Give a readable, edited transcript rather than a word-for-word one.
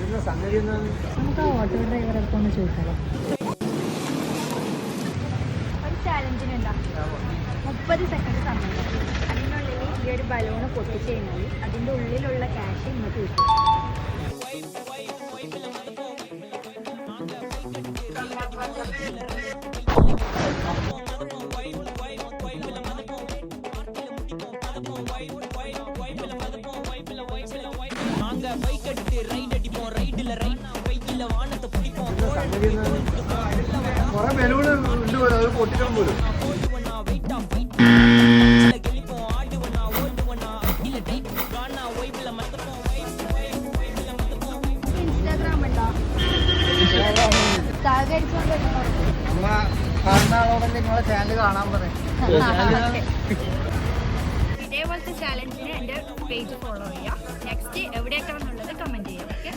നമുക്ക് ആ ഓട്ടോ ഡ്രൈവറെ അടുത്തൊന്ന് ചോദിക്കാം. ഒരു ചാലഞ്ചിന് ഉണ്ടാവും 30 സെക്കൻഡ് സമയം. അതിനുള്ളിൽ ഈ ഒരു ബലൂണ് പൊട്ടിച്ച് കഴിഞ്ഞാൽ അതിൻ്റെ ഉള്ളിലുള്ള ക്യാഷ് ഇങ്ങോട്ട് കിട്ടും. കുറെ ബലൂണ് ഉണ്ട് പോലെ അത് പൊട്ടിക്കാൻ പോലും. ഇൻസ്റ്റാഗ്രാം ഉണ്ടോ? നിങ്ങളെ ചാനൽ കാണാൻ പറയാം. ഇതേപോലത്തെ ചാലഞ്ചിന് എൻ്റെ പേജ് ഫോളോ ചെയ്യാം. നെക്സ്റ്റ് എവിടെയൊക്കെ എന്നുള്ളത് കമൻറ്റ് ചെയ്യാം. ഓക്കെ.